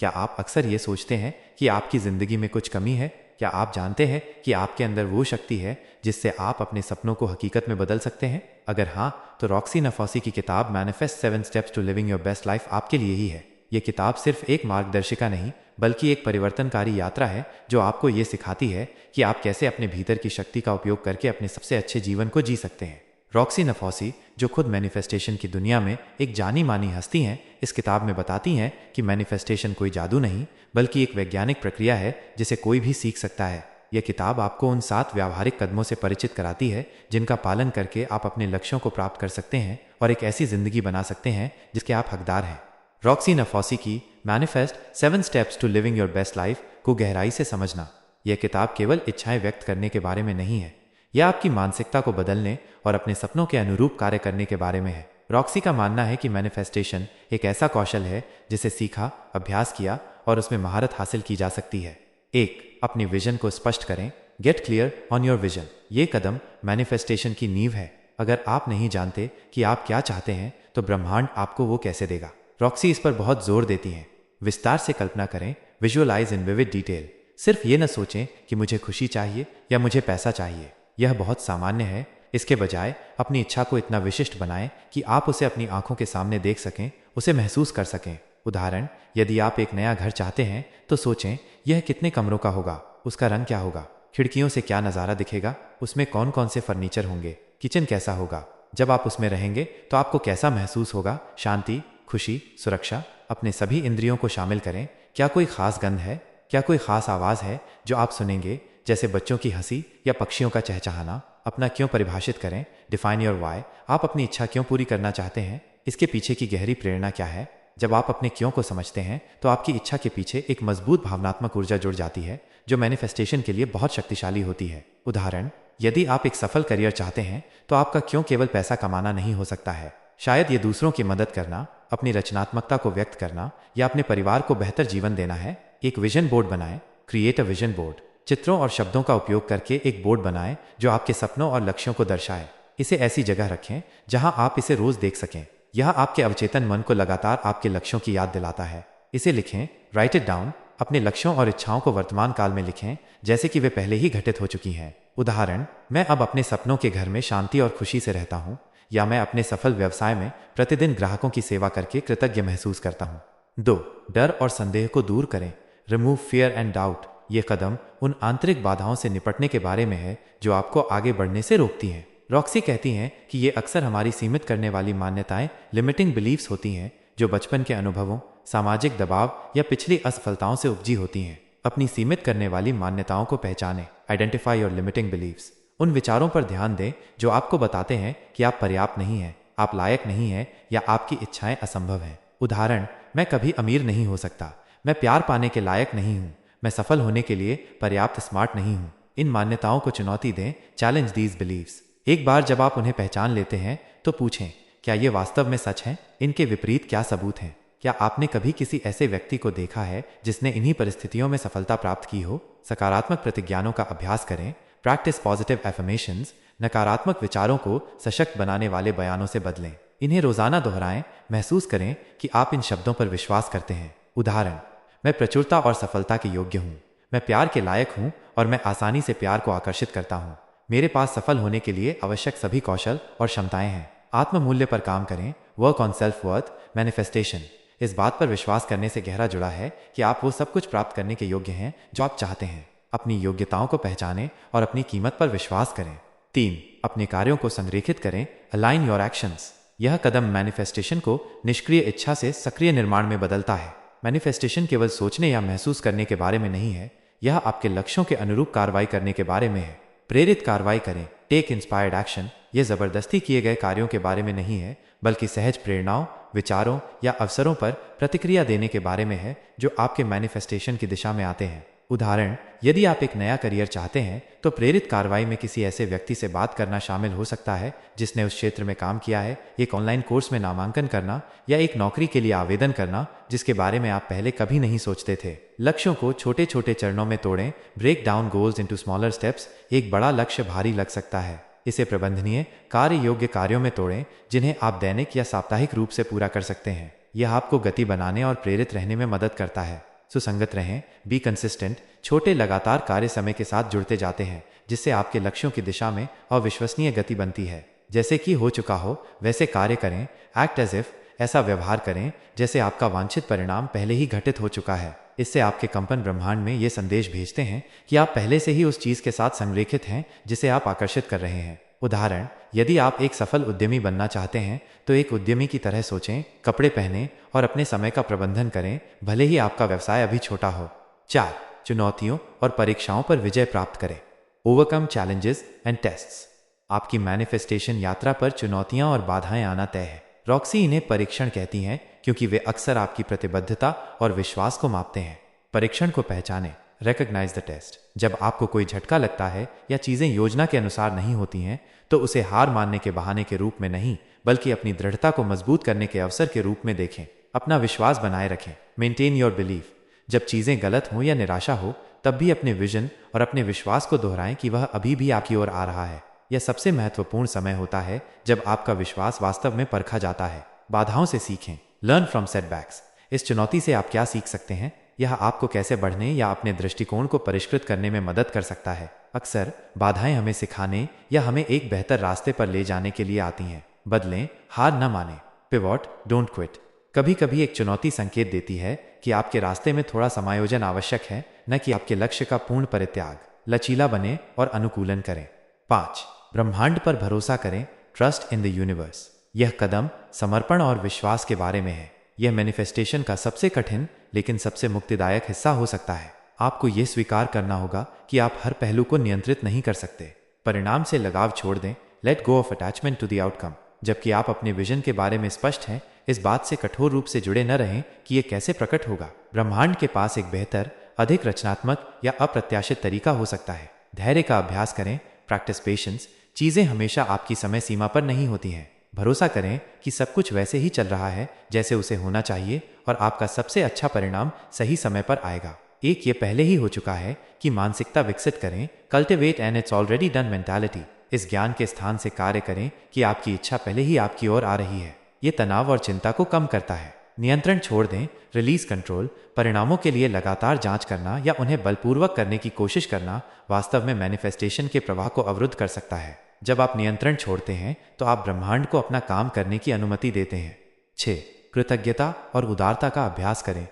क्या आप अक्सर ये सोचते हैं कि आपकी ज़िंदगी में कुछ कमी है? क्या आप जानते हैं कि आपके अंदर वो शक्ति है जिससे आप अपने सपनों को हकीकत में बदल सकते हैं? अगर हाँ, तो रॉक्सी नफौसी की किताब manifest 7 steps to living your best life आपके लिए ही है। ये किताब सिर्फ एक मार्गदर्शिका नहीं, बल्कि एक परिवर्तनकारी यात्रा है जो आपको ये सिखाती है कि आप कैसे अपने भीतर की शक्ति का उपयोग करके अपने सबसे अच्छे जीवन को जी सकते हैं। रॉक्सी नफौसी, जो खुद मैनिफेस्टेशन की दुनिया में एक जानी मानी हस्ती हैं, इस किताब में बताती हैं कि मैनिफेस्टेशन कोई जादू नहीं, बल्कि एक वैज्ञानिक प्रक्रिया है जिसे कोई भी सीख सकता है। यह किताब आपको उन 7 व्यावहारिक कदमों से परिचित कराती है जिनका पालन करके आप अपने लक्ष्यों को प्राप्त कर सकते हैं और एक ऐसी जिंदगी बना सकते हैं जिसके आप हकदार हैं। रॉक्सी नफौसी की manifest 7 steps to living your best life को गहराई से समझना। यह किताब केवल इच्छाएं व्यक्त करने के बारे में नहीं है, यह आपकी मानसिकता को बदलने और अपने सपनों के अनुरूप कार्य करने के बारे में है। रॉक्सी का मानना है कि मैनिफेस्टेशन एक ऐसा कौशल है जिसे सीखा, अभ्यास किया और उसमें महारत हासिल की जा सकती है। 1. अपने विजन को स्पष्ट करें। Get clear on your vision. ये कदम मैनिफेस्टेशन की नींव है। अगर आप नहीं जानते कि आप क्या चाहते हैं तो ब्रह्मांड आपको वो कैसे देगा? रॉक्सी इस पर बहुत जोर देती हैं। विस्तार से कल्पना करें, विजुअलाइज इन विविड डिटेल। सिर्फ ये न सोचें कि मुझे खुशी चाहिए या मुझे पैसा चाहिए, यह बहुत सामान्य है। इसके बजाय अपनी इच्छा को इतना विशिष्ट बनाएं कि आप उसे अपनी आंखों के सामने देख सकें, उसे महसूस कर सकें। उदाहरण, यदि आप एक नया घर चाहते हैं तो सोचें, यह कितने कमरों का होगा, उसका रंग क्या होगा, खिड़कियों से क्या नज़ारा दिखेगा, उसमें कौन कौन से फर्नीचर होंगे, किचन कैसा होगा। जब आप उसमें रहेंगे तो आपको कैसा महसूस होगा? शांति, खुशी, सुरक्षा। अपने सभी इंद्रियों को शामिल करें। क्या कोई खास गंध है? क्या कोई खास आवाज़ है जो आप सुनेंगे, जैसे बच्चों की हंसी या पक्षियों का चहचहाना? अपना क्यों परिभाषित करें। Define your why. आप अपनी इच्छा क्यों पूरी करना चाहते हैं? इसके पीछे की गहरी प्रेरणा क्या है? जब आप अपने क्यों को समझते हैं तो आपकी इच्छा के पीछे एक मजबूत भावनात्मक ऊर्जा जुड़ जाती है जो मैनिफेस्टेशन के लिए बहुत शक्तिशाली होती है। उदाहरण, यदि आप एक सफल करियर चाहते हैं तो आपका क्यों केवल पैसा कमाना नहीं हो सकता है। शायद ये दूसरों की मदद करना, अपनी रचनात्मकता को व्यक्त करना या अपने परिवार को बेहतर जीवन देना है। एक विजन बोर्ड बनाएं। Create a vision board. चित्रों और शब्दों का उपयोग करके एक बोर्ड बनाएं जो आपके सपनों और लक्ष्यों को दर्शाए। इसे ऐसी जगह रखें जहां आप इसे रोज देख सकें। यह आपके अवचेतन मन को लगातार आपके लक्ष्यों की याद दिलाता है। इसे लिखें। Right it down. अपने लक्ष्यों और इच्छाओं को वर्तमान काल में लिखें जैसे कि वे पहले ही घटित हो चुकी हैं। उदाहरण, मैं अब अपने सपनों के घर में शांति और खुशी से रहता हूँ, या मैं अपने सफल व्यवसाय में प्रतिदिन ग्राहकों की सेवा करके कृतज्ञ महसूस करता हूँ। 2. डर और संदेह को दूर करें। Remove fear and doubt. ये कदम उन आंतरिक बाधाओं से निपटने के बारे में है जो आपको आगे बढ़ने से रोकती हैं। रॉक्सी कहती हैं कि ये अक्सर हमारी सीमित करने वाली मान्यताएं, लिमिटिंग बिलीव्स होती हैं जो बचपन के अनुभवों, सामाजिक दबाव या पिछली असफलताओं से उपजी होती हैं। अपनी सीमित करने वाली मान्यताओं को पहचानें। Identify your limiting beliefs. उन विचारों पर ध्यान दें जो आपको बताते हैं कि आप पर्याप्त नहीं हैं, आप लायक नहीं हैं या आपकी इच्छाएं असंभव हैं। उदाहरण, मैं कभी अमीर नहीं हो सकता, मैं प्यार पाने के लायक नहीं हूँ, मैं सफल होने के लिए पर्याप्त स्मार्ट नहीं हूँ। इन मान्यताओं को चुनौती दें। Challenge these beliefs. एक बार जब आप उन्हें पहचान लेते हैं तो पूछें, क्या ये वास्तव में सच है? इनके विपरीत क्या सबूत हैं? क्या आपने कभी किसी ऐसे व्यक्ति को देखा है जिसने इन्हीं परिस्थितियों में सफलता प्राप्त की हो? सकारात्मक प्रतिज्ञानों का अभ्यास करें। Practice positive affirmations. नकारात्मक विचारों को सशक्त बनाने वाले बयानों से बदलें। इन्हें रोजाना दोहराएं। महसूस करें कि आप इन शब्दों पर विश्वास करते हैं। उदाहरण, मैं प्रचुरता और सफलता के योग्य हूँ, मैं प्यार के लायक हूँ और मैं आसानी से प्यार को आकर्षित करता हूँ। मेरे पास सफल होने के लिए आवश्यक सभी कौशल और क्षमताएं हैं। आत्म मूल्य पर काम करें। Work on self worth. Manifestation इस बात पर विश्वास करने से गहरा जुड़ा है कि आप वो सब कुछ प्राप्त करने के योग्य हैं जो आप चाहते हैं। अपनी योग्यताओं को पहचानें और अपनी कीमत पर विश्वास करें। 3. अपने कार्यों को संरेखित करें। Align your actions. यह कदम मैनिफेस्टेशन को निष्क्रिय इच्छा से सक्रिय निर्माण में बदलता है। मैनिफेस्टेशन केवल सोचने या महसूस करने के बारे में नहीं है, यह आपके लक्ष्यों के अनुरूप कार्रवाई करने के बारे में है। प्रेरित कार्रवाई करें। Take inspired action. यह जबरदस्ती किए गए कार्यों के बारे में नहीं है, बल्कि सहज प्रेरणाओं, विचारों या अवसरों पर प्रतिक्रिया देने के बारे में है जो आपके मैनिफेस्टेशन की दिशा में आते हैं। उदाहरण, यदि आप एक नया करियर चाहते हैं तो प्रेरित कार्रवाई में किसी ऐसे व्यक्ति से बात करना शामिल हो सकता है जिसने उस क्षेत्र में काम किया है, एक ऑनलाइन कोर्स में नामांकन करना या एक नौकरी के लिए आवेदन करना जिसके बारे में आप पहले कभी नहीं सोचते थे। लक्ष्यों को छोटे छोटे चरणों में तोड़ें। Break down goals into smaller steps. एक बड़ा लक्ष्य भारी लग सकता है, इसे प्रबंधनीय, कार्य योग्य कार्यों में तोड़ें जिन्हें आप दैनिक या साप्ताहिक रूप से पूरा कर सकते हैं। यह आपको गति बनाने और प्रेरित रहने में मदद करता है। सुसंगत रहें, बी कंसिस्टेंट। छोटे लगातार कार्य समय के साथ जुड़ते जाते हैं, जिससे आपके लक्ष्यों की दिशा में अविश्वसनीय गति बनती है। जैसे कि हो चुका हो वैसे कार्य करें। एक्ट एज इफ, ऐसा व्यवहार करें जैसे आपका वांछित परिणाम पहले ही घटित हो चुका है। इससे आपके कंपन ब्रह्मांड में ये संदेश भेजते हैं कि आप पहले से ही उस चीज के साथ संरेखित हैं जिसे आप आकर्षित कर रहे हैं। उदाहरण, यदि आप एक सफल उद्यमी बनना चाहते हैं तो एक उद्यमी की तरह सोचें, कपड़े पहनें और अपने समय का प्रबंधन करें, भले ही आपका व्यवसाय अभी छोटा हो। 4. चुनौतियों और परीक्षाओं पर विजय प्राप्त करें। Overcome challenges and tests. आपकी मैनिफेस्टेशन यात्रा पर चुनौतियां और बाधाएं आना तय है। रॉक्सी इन्हें परीक्षण कहती हैं क्योंकि वे अक्सर आपकी प्रतिबद्धता और विश्वास को मापते हैं। परीक्षण को पहचानें, रिकॉग्नाइज द टेस्ट। जब आपको कोई झटका लगता है या चीजें योजना के अनुसार नहीं होती हैं, तो उसे हार मानने के बहाने के रूप में नहीं, बल्कि अपनी दृढ़ता को मजबूत करने के अवसर के रूप में देखें। अपना विश्वास बनाए रखें, मेंटेन योर बिलीफ। जब चीजें गलत हों या निराशा हो, तब भी अपने विजन और अपने विश्वास को दोहराएं कि वह अभी भी आपकी ओर आ रहा है। यह सबसे महत्वपूर्ण समय होता है जब आपका विश्वास वास्तव में परखा जाता है। बाधाओं से सीखें, लर्न फ्रॉम सेटबैक्स। इस चुनौती से आप क्या सीख सकते हैं? यह आपको कैसे बढ़ने या अपने दृष्टिकोण को परिष्कृत करने में मदद कर सकता है। अक्सर बाधाएं हमें सिखाने या हमें एक बेहतर रास्ते पर ले जाने के लिए आती हैं। बदलें, हार न माने। Pivot, don't quit. कभी कभी एक चुनौती संकेत देती है कि आपके रास्ते में थोड़ा समायोजन आवश्यक है, न कि आपके लक्ष्य का पूर्ण परित्याग। लचीला बने और अनुकूलन करें। 5. ब्रह्मांड पर भरोसा करें, ट्रस्ट इन द यूनिवर्स। यह कदम समर्पण और विश्वास के बारे में है। यह मैनिफेस्टेशन का सबसे कठिन लेकिन सबसे मुक्तिदायक हिस्सा हो सकता है। आपको यह स्वीकार करना होगा कि आप हर पहलू को नियंत्रित नहीं कर सकते। परिणाम से लगाव छोड़ दें, let go of attachment to the outcome. जबकि आप अपने विजन के बारे में स्पष्ट हैं, इस बात से कठोर रूप से जुड़े न रहें कि यह कैसे प्रकट होगा। ब्रह्मांड के पास एक बेहतर, अधिक रचनात्मक या अप्रत्याशित तरीका हो सकता है। धैर्य का अभ्यास करें, प्रैक्टिस पेशेंस। चीजें हमेशा आपकी समय सीमा पर नहीं होती हैं। भरोसा करें कि सब कुछ वैसे ही चल रहा है जैसे उसे होना चाहिए और आपका सबसे अच्छा परिणाम सही समय पर आएगा। एक ये पहले ही हो चुका है कि मानसिकता विकसित करें, cultivate an it's already done mentality. इस ज्ञान के स्थान से कार्य करें कि आपकी इच्छा पहले ही आपकी ओर आ रही है। ये तनाव और चिंता को कम करता है। नियंत्रण छोड़ दें, रिलीज कंट्रोल। परिणामों के लिए लगातार जांच करना या उन्हें बलपूर्वक करने की कोशिश करना वास्तव में मैनिफेस्टेशन के प्रवाह को अवरुद्ध कर सकता है। जब आप नियंत्रण छोड़ते हैं तो आप ब्रह्मांड को अपना काम करने की अनुमति देते हैं। 6. कृतज्ञता और उदारता का अभ्यास करें।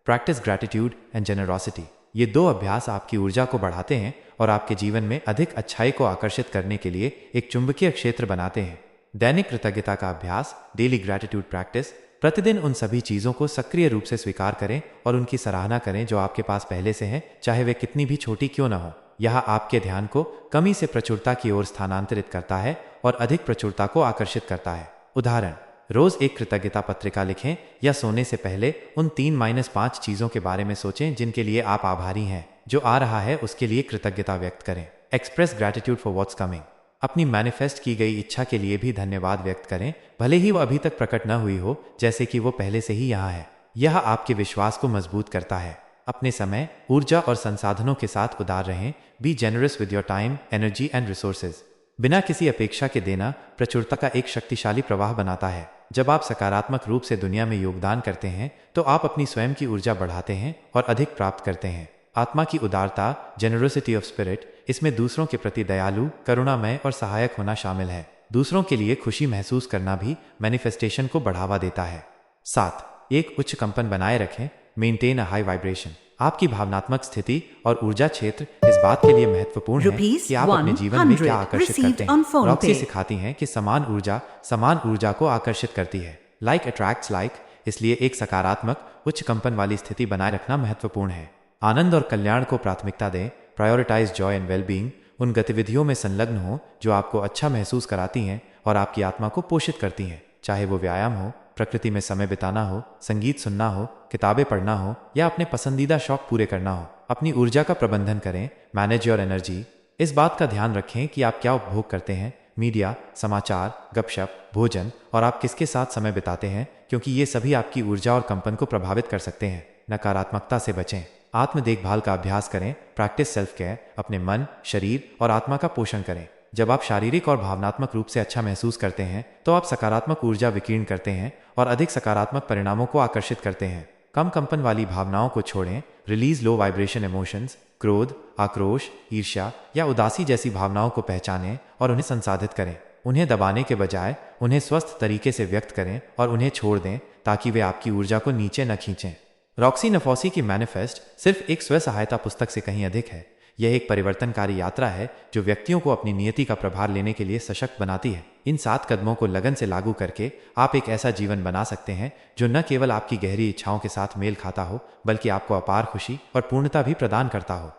Practice gratitude and generosity. ये 2 अभ्यास आपकी ऊर्जा को बढ़ाते हैं और आपके जीवन में अधिक अच्छाई को आकर्षित करने के लिए एक चुंबकीय क्षेत्र बनाते हैं। दैनिक कृतज्ञता का अभ्यास, डेली ग्रैटिट्यूड प्रैक्टिस। प्रतिदिन उन सभी चीज़ों को सक्रिय रूप से स्वीकार करें और उनकी सराहना करें जो आपके पास पहले से हैं, चाहे वे कितनी भी छोटी क्यों न हो। यह आपके ध्यान को कमी से प्रचुरता की ओर स्थानांतरित करता है और अधिक प्रचुरता को आकर्षित करता है। उदाहरण, रोज एक कृतज्ञता पत्रिका लिखें या सोने से पहले उन 3-5 चीजों के बारे में सोचें जिनके लिए आप आभारी हैं। जो आ रहा है उसके लिए कृतज्ञता व्यक्त करें। Express gratitude for what's coming. अपनी मैनिफेस्ट की गई इच्छा के लिए भी धन्यवाद व्यक्त करें, भले ही वो अभी तक प्रकट न हुई हो, जैसे कि वो पहले से ही यहाँ है। यह आपके विश्वास को मजबूत करता है। अपने समय, ऊर्जा और संसाधनों के साथ उदार रहें। Be generous with your time, energy and resources. बिना किसी अपेक्षा के देना प्रचुरता का एक शक्तिशाली प्रवाह बनाता है। जब आप सकारात्मक रूप से दुनिया में योगदान करते हैं तो आप अपनी स्वयं की ऊर्जा बढ़ाते हैं और अधिक प्राप्त करते हैं। आत्मा की उदारता, जेनरोसिटी ऑफ स्पिरिट, इसमें दूसरों के प्रति दयालु, करुणामय और सहायक होना शामिल है। दूसरों के लिए खुशी महसूस करना भी मैनिफेस्टेशन को बढ़ावा देता है। 7. एक उच्च कंपन बनाए रखें, मेंटेन अ हाई वाइब्रेशन। आपकी भावनात्मक स्थिति और ऊर्जा क्षेत्र इस बात के लिए महत्वपूर्ण है कि आप अपने जीवन में क्या आकर्षित करते हैं। रॉक्सी सिखाती हैं कि समान ऊर्जा को आकर्षित करती है। Like attracts like. इसलिए एक सकारात्मक, उच्च कंपन वाली स्थिति बनाए रखना महत्वपूर्ण है। आनंद और कल्याण को प्राथमिकता दें। Prioritise joy and wellbeing. उन गतिविधियों में संलग्न हो जो आपको अच्छा महसूस कराती हैं और आपकी आत्मा को पोषित करती हैं, चाहे वो व्यायाम हो, प्रकृति में समय बिताना हो, संगीत सुनना हो, किताबें पढ़ना हो या अपने पसंदीदा शौक पूरे करना हो। अपनी ऊर्जा का प्रबंधन करें, मैनेज योर एनर्जी। इस बात का ध्यान रखें कि आप क्या उपभोग करते हैं, मीडिया, समाचार, गपशप, भोजन, और आप किसके साथ समय बिताते हैं, क्योंकि ये सभी आपकी ऊर्जा और कंपन को प्रभावित कर सकते हैं। नकारात्मकता से बचें। आत्म देखभाल का अभ्यास करें, प्रैक्टिस सेल्फ केयर। अपने मन, शरीर और आत्मा का पोषण करें। जब आप शारीरिक और भावनात्मक रूप से अच्छा महसूस करते हैं तो आप सकारात्मक ऊर्जा विकीर्ण करते हैं और अधिक सकारात्मक परिणामों को आकर्षित करते हैं। कम कंपन वाली भावनाओं को छोड़ें। Release low vibration emotions. क्रोध, आक्रोश, ईर्ष्या या उदासी जैसी भावनाओं को पहचानें और उन्हें संसाधित करें। उन्हें दबाने के बजाय उन्हें स्वस्थ तरीके से व्यक्त करें और उन्हें छोड़ दें ताकि वे आपकी ऊर्जा को नीचे न खींचें। रॉक्सी नफॉसी की मैनिफेस्ट सिर्फ एक स्व सहायता पुस्तक से कहीं अधिक है। यह एक परिवर्तनकारी यात्रा है जो व्यक्तियों को अपनी नियति का प्रभार लेने के लिए सशक्त बनाती है। इन 7 कदमों को लगन से लागू करके आप एक ऐसा जीवन बना सकते हैं जो न केवल आपकी गहरी इच्छाओं के साथ मेल खाता हो, बल्कि आपको अपार खुशी और पूर्णता भी प्रदान करता हो।